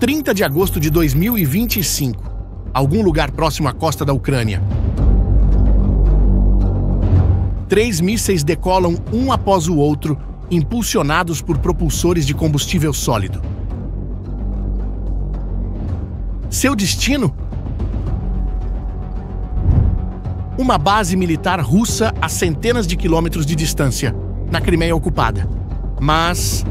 30 de agosto de 2025, algum lugar próximo à costa da Ucrânia. 3 mísseis decolam um após o outro, impulsionados por propulsores de combustível sólido. Seu destino? Uma base militar russa a centenas de quilômetros de distância, na Crimeia ocupada. Mas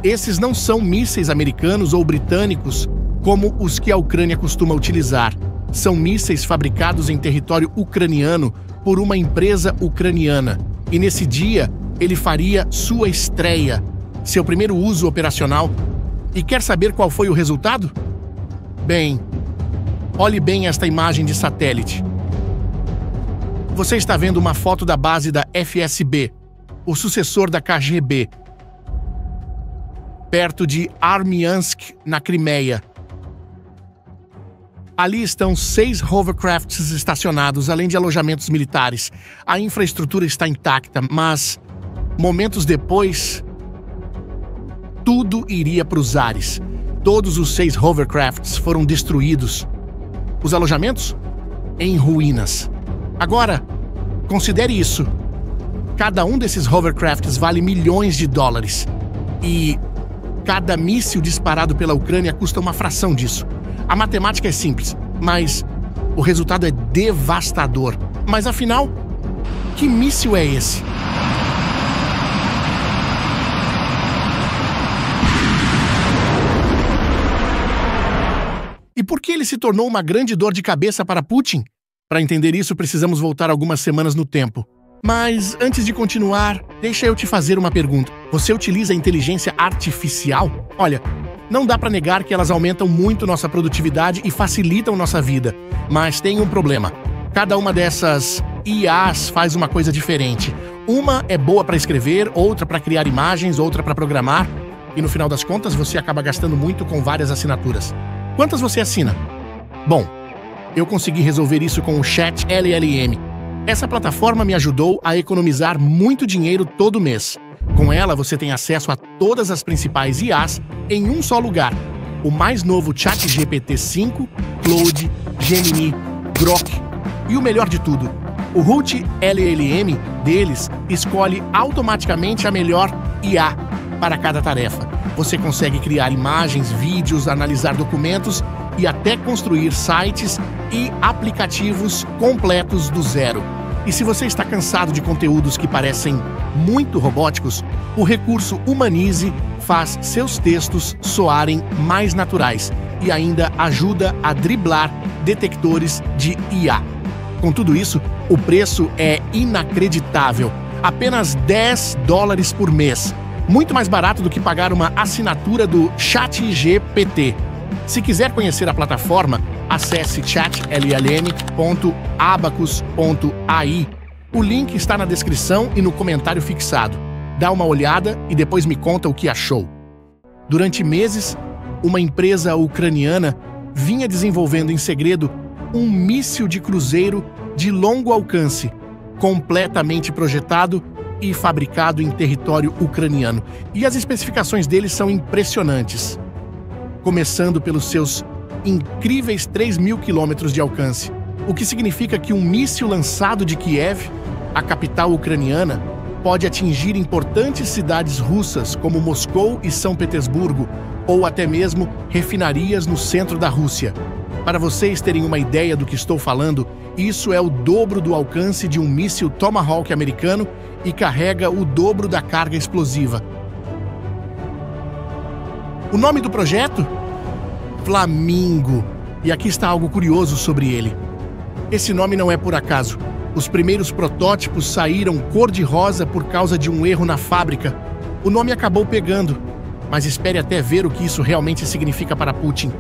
esses não são mísseis americanos ou britânicos como os que a Ucrânia costuma utilizar. São mísseis fabricados em território ucraniano por uma empresa ucraniana. E nesse dia, ele faria sua estreia, seu primeiro uso operacional. E quer saber qual foi o resultado? Bem, olhe bem esta imagem de satélite. Você está vendo uma foto da base da FSB, o sucessor da KGB, perto de Armyansk, na Crimeia. Ali estão 6 hovercrafts estacionados, além de alojamentos militares. A infraestrutura está intacta, mas momentos depois, tudo iria para os ares. Todos os 6 hovercrafts foram destruídos. Os alojamentos? Em ruínas. Agora, considere isso. Cada um desses hovercrafts vale milhões de dólares. E cada míssil disparado pela Ucrânia custa uma fração disso. A matemática é simples, mas o resultado é devastador. Mas afinal, que míssil é esse? E por que ele se tornou uma grande dor de cabeça para Putin? Para entender isso, precisamos voltar algumas semanas no tempo. Mas, antes de continuar, deixa eu te fazer uma pergunta. Você utiliza a inteligência artificial? Olha, não dá para negar que elas aumentam muito nossa produtividade e facilitam nossa vida. Mas tem um problema. Cada uma dessas IAs faz uma coisa diferente. Uma é boa para escrever, outra para criar imagens, outra para programar. E no final das contas, você acaba gastando muito com várias assinaturas. Quantas você assina? Bom, eu consegui resolver isso com o Chat LLM. Essa plataforma me ajudou a economizar muito dinheiro todo mês. Com ela, você tem acesso a todas as principais IAs em um só lugar. O mais novo ChatGPT-5, Claude, Gemini, Grok. E o melhor de tudo, o Root LLM deles escolhe automaticamente a melhor IA para cada tarefa. Você consegue criar imagens, vídeos, analisar documentos e até construir sites e aplicativos completos do zero. E se você está cansado de conteúdos que parecem muito robóticos, o recurso Humanize faz seus textos soarem mais naturais e ainda ajuda a driblar detectores de IA. Com tudo isso, o preço é inacreditável. Apenas $10 por mês. Muito mais barato do que pagar uma assinatura do ChatGPT. Se quiser conhecer a plataforma, acesse chatllm.abacus.ai. O link está na descrição e no comentário fixado. Dá uma olhada e depois me conta o que achou. Durante meses, uma empresa ucraniana vinha desenvolvendo em segredo um míssil de cruzeiro de longo alcance, completamente projetado e fabricado em território ucraniano. E as especificações dele são impressionantes. Começando pelos seus incríveis 3.000 quilômetros de alcance, o que significa que um míssil lançado de Kiev, a capital ucraniana, pode atingir importantes cidades russas como Moscou e São Petersburgo, ou até mesmo refinarias no centro da Rússia. Para vocês terem uma ideia do que estou falando, isso é o dobro do alcance de um míssil Tomahawk americano e carrega o dobro da carga explosiva. O nome do projeto? Flamingo. E aqui está algo curioso sobre ele. Esse nome não é por acaso. Os primeiros protótipos saíram cor-de-rosa por causa de um erro na fábrica. O nome acabou pegando, mas espere até ver o que isso realmente significa para Putin.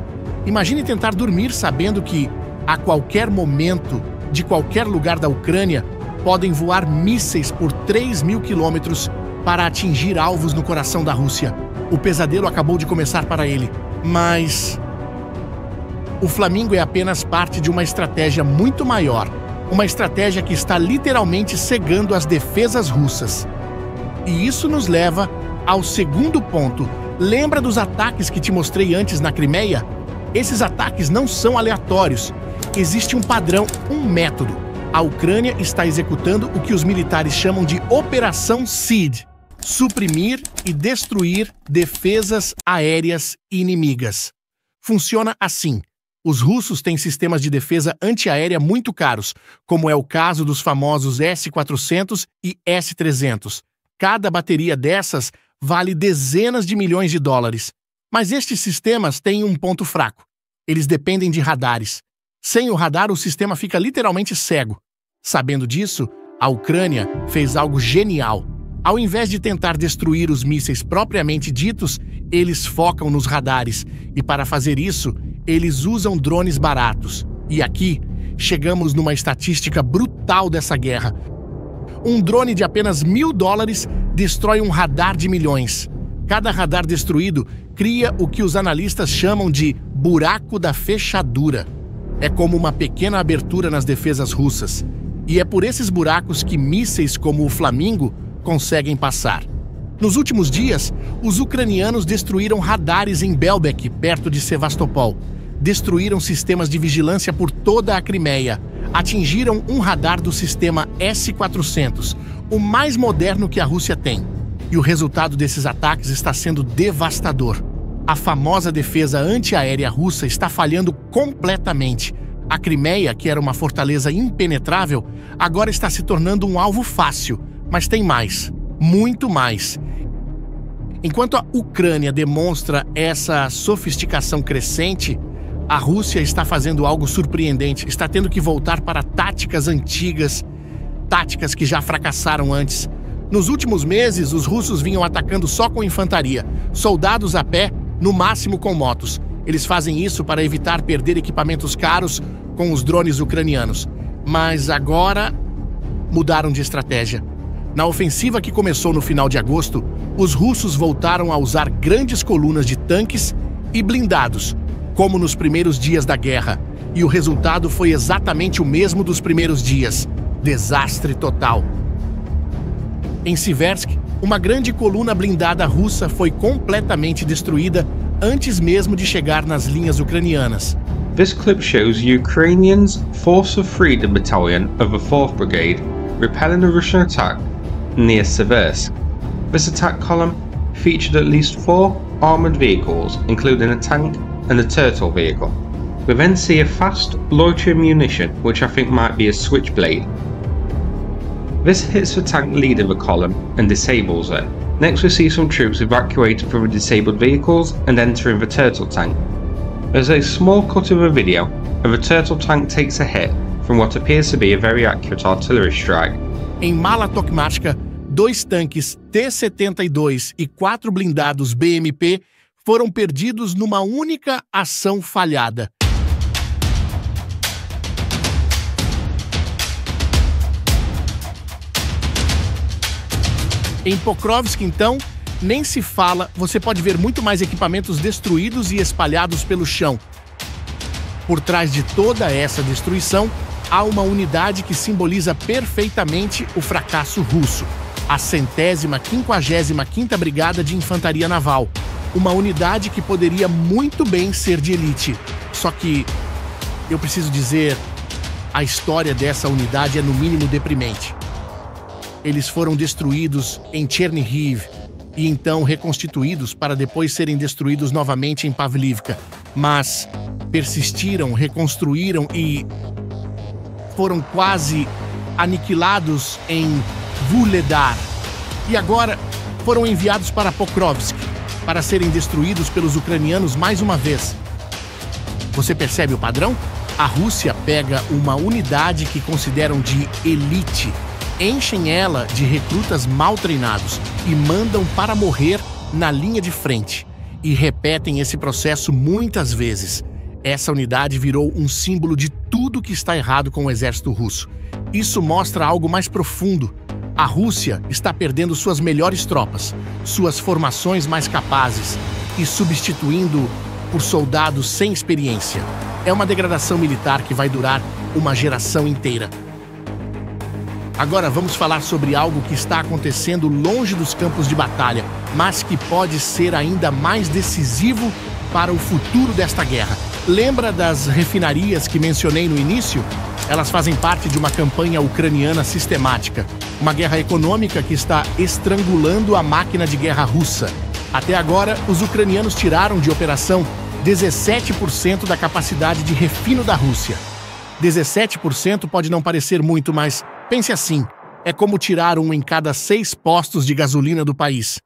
Imagine tentar dormir sabendo que, a qualquer momento, de qualquer lugar da Ucrânia, podem voar mísseis por 3.000 quilômetros para atingir alvos no coração da Rússia. O pesadelo acabou de começar para ele, mas o Flamingo é apenas parte de uma estratégia muito maior. Uma estratégia que está literalmente cegando as defesas russas. E isso nos leva ao segundo ponto, Lembra dos ataques que te mostrei antes na Crimeia? Esses ataques não são aleatórios. Existe um padrão, um método. A Ucrânia está executando o que os militares chamam de Operação SEED. Suprimir e destruir defesas aéreas inimigas. Funciona assim. Os russos têm sistemas de defesa antiaérea muito caros, como é o caso dos famosos S-400 e S-300. Cada bateria dessas vale dezenas de milhões de dólares. Mas estes sistemas têm um ponto fraco. Eles dependem de radares. Sem o radar, o sistema fica literalmente cego. Sabendo disso, a Ucrânia fez algo genial. Ao invés de tentar destruir os mísseis propriamente ditos, eles focam nos radares. E para fazer isso, eles usam drones baratos. E aqui, chegamos numa estatística brutal dessa guerra. Um drone de apenas $1.000 destrói um radar de milhões. Cada radar destruído cria o que os analistas chamam de buraco da fechadura. É como uma pequena abertura nas defesas russas. E é por esses buracos que mísseis como o Flamingo conseguem passar. Nos últimos dias, os ucranianos destruíram radares em Belbek, perto de Sevastopol. Destruíram sistemas de vigilância por toda a Crimeia. Atingiram um radar do sistema S-400, o mais moderno que a Rússia tem. E o resultado desses ataques está sendo devastador. A famosa defesa antiaérea russa está falhando completamente. A Crimeia, que era uma fortaleza impenetrável, agora está se tornando um alvo fácil. Mas tem mais, muito mais. Enquanto a Ucrânia demonstra essa sofisticação crescente, a Rússia está fazendo algo surpreendente. Está tendo que voltar para táticas antigas, táticas que já fracassaram antes. Nos últimos meses, os russos vinham atacando só com infantaria, soldados a pé, no máximo com motos. Eles fazem isso para evitar perder equipamentos caros com os drones ucranianos. Mas agora mudaram de estratégia. Na ofensiva que começou no final de agosto, os russos voltaram a usar grandes colunas de tanques e blindados, como nos primeiros dias da guerra. E o resultado foi exatamente o mesmo dos primeiros dias. Desastre total. Em Siversk, uma grande coluna blindada russa foi completamente destruída antes mesmo de chegar nas linhas ucranianas. This clip shows Ukrainians' Force of Freedom Battalion of the 4th Brigade repelling a Russian attack near Siversk. This attack column featured at least 4 armoured vehicles, including a tank and a turtle vehicle. We then see a fast loitering munition, which I think might be a switchblade. This hits the tank leader of the column and disables it. Next we see some troops evacuating from the disabled vehicles and entering the turtle tank. There's a small cut of a video of a turtle tank takes a hit from what appears to be a very accurate artillery strike. Em Mala Tokmatka, 2 tanques T-72 e 4 blindados BMP foram perdidos numa única ação falhada. Em Pokrovsk, então, nem se fala, você pode ver muito mais equipamentos destruídos e espalhados pelo chão. Por trás de toda essa destruição, há uma unidade que simboliza perfeitamente o fracasso russo. A 155ª Brigada de Infantaria Naval. Uma unidade que poderia muito bem ser de elite. Só que, eu preciso dizer, a história dessa unidade é no mínimo deprimente. Eles foram destruídos em Chernihiv e então reconstituídos para depois serem destruídos novamente em Pavlivka. Mas persistiram, reconstruíram e foram quase aniquilados em Vuhledar. E agora foram enviados para Pokrovsk para serem destruídos pelos ucranianos mais uma vez. Você percebe o padrão? A Rússia pega uma unidade que consideram de elite, enchem ela de recrutas mal treinados e mandam para morrer na linha de frente. E repetem esse processo muitas vezes. Essa unidade virou um símbolo de tudo que está errado com o exército russo. Isso mostra algo mais profundo. A Rússia está perdendo suas melhores tropas, suas formações mais capazes e substituindo por soldados sem experiência. É uma degradação militar que vai durar uma geração inteira. Agora vamos falar sobre algo que está acontecendo longe dos campos de batalha, mas que pode ser ainda mais decisivo para o futuro desta guerra. Lembra das refinarias que mencionei no início? Elas fazem parte de uma campanha ucraniana sistemática, uma guerra econômica que está estrangulando a máquina de guerra russa. Até agora, os ucranianos tiraram de operação 17% da capacidade de refino da Rússia. 17% pode não parecer muito, mas pense assim, é como tirar um em cada 6 postos de gasolina do país.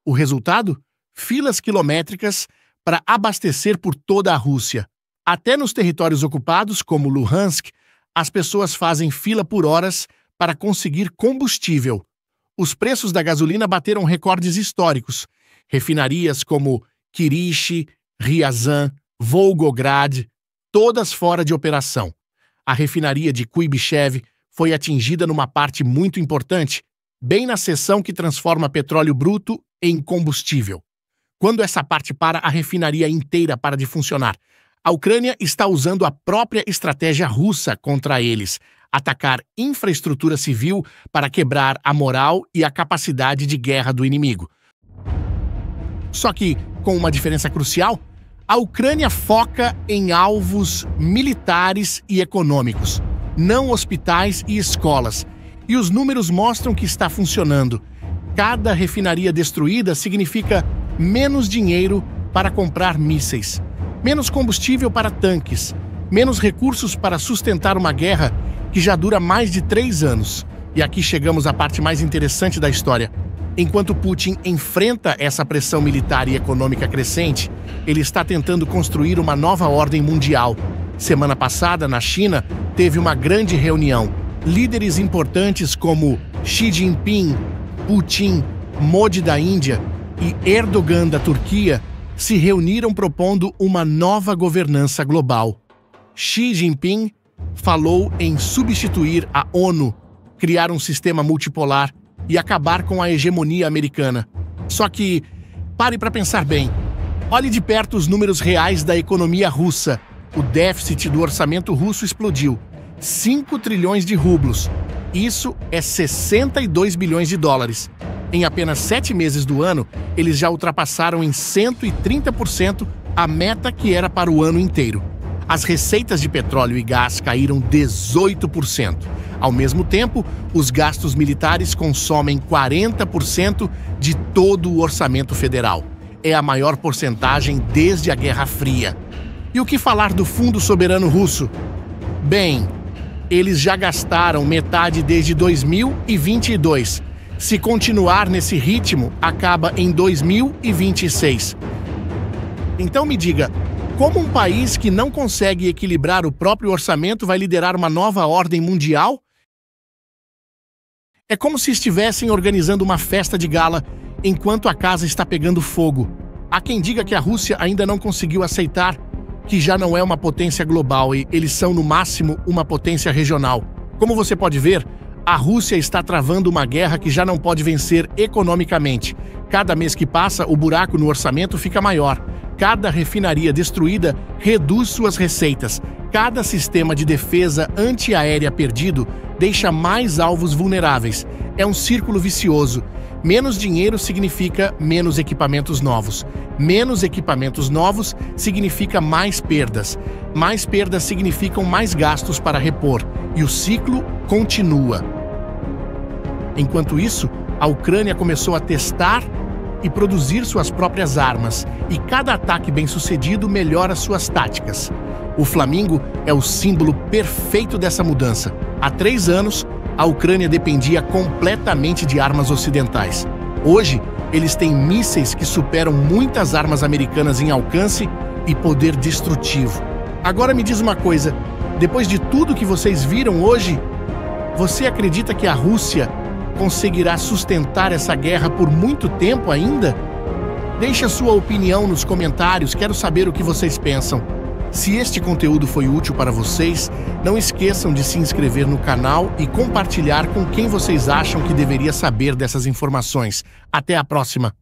O resultado? Filas quilométricas para abastecer por toda a Rússia. Até nos territórios ocupados, como Luhansk, as pessoas fazem fila por horas para conseguir combustível. Os preços da gasolina bateram recordes históricos. Refinarias como Kirish, Ryazan, Volgograd, todas fora de operação. A refinaria de Kuibychev foi atingida numa parte muito importante, bem na seção que transforma petróleo bruto em combustível. Quando essa parte para, a refinaria inteira para de funcionar. A Ucrânia está usando a própria estratégia russa contra eles, atacar infraestrutura civil para quebrar a moral e a capacidade de guerra do inimigo. Só que, com uma diferença crucial, a Ucrânia foca em alvos militares e econômicos, não hospitais e escolas, e os números mostram que está funcionando. Cada refinaria destruída significa menos dinheiro para comprar mísseis, menos combustível para tanques, menos recursos para sustentar uma guerra que já dura mais de 3 anos. E aqui chegamos à parte mais interessante da história. Enquanto Putin enfrenta essa pressão militar e econômica crescente, ele está tentando construir uma nova ordem mundial. Semana passada, na China, teve uma grande reunião. Líderes importantes como Xi Jinping, Putin, Modi da Índia e Erdogan da Turquia se reuniram propondo uma nova governança global. Xi Jinping falou em substituir a ONU, criar um sistema multipolar e acabar com a hegemonia americana. Só que, pare para pensar bem. Olhe de perto os números reais da economia russa. O déficit do orçamento russo explodiu. 5 trilhões de rublos. Isso é 62 bilhões de dólares. Em apenas 7 meses do ano, eles já ultrapassaram em 130% a meta que era para o ano inteiro. As receitas de petróleo e gás caíram 18%. Ao mesmo tempo, os gastos militares consomem 40% de todo o orçamento federal. É a maior porcentagem desde a Guerra Fria. E o que falar do Fundo Soberano Russo? Bem, eles já gastaram metade desde 2022. Se continuar nesse ritmo, acaba em 2026. Então me diga, como um país que não consegue equilibrar o próprio orçamento vai liderar uma nova ordem mundial? É como se estivessem organizando uma festa de gala enquanto a casa está pegando fogo. Há quem diga que a Rússia ainda não conseguiu aceitar que já não é uma potência global e eles são, no máximo, uma potência regional. Como você pode ver, a Rússia está travando uma guerra que já não pode vencer economicamente. Cada mês que passa, o buraco no orçamento fica maior. Cada refinaria destruída reduz suas receitas. Cada sistema de defesa antiaérea perdido deixa mais alvos vulneráveis. É um círculo vicioso. Menos dinheiro significa menos equipamentos novos. Menos equipamentos novos significa mais perdas. Mais perdas significam mais gastos para repor. E o ciclo continua. Enquanto isso, a Ucrânia começou a testar e produzir suas próprias armas, e cada ataque bem-sucedido melhora suas táticas. O Flamingo é o símbolo perfeito dessa mudança. Há 3 anos, a Ucrânia dependia completamente de armas ocidentais. Hoje, eles têm mísseis que superam muitas armas americanas em alcance e poder destrutivo. Agora me diz uma coisa, depois de tudo que vocês viram hoje, você acredita que a Rússia conseguirá sustentar essa guerra por muito tempo ainda? Deixe a sua opinião nos comentários, quero saber o que vocês pensam. Se este conteúdo foi útil para vocês, não esqueçam de se inscrever no canal e compartilhar com quem vocês acham que deveria saber dessas informações. Até a próxima!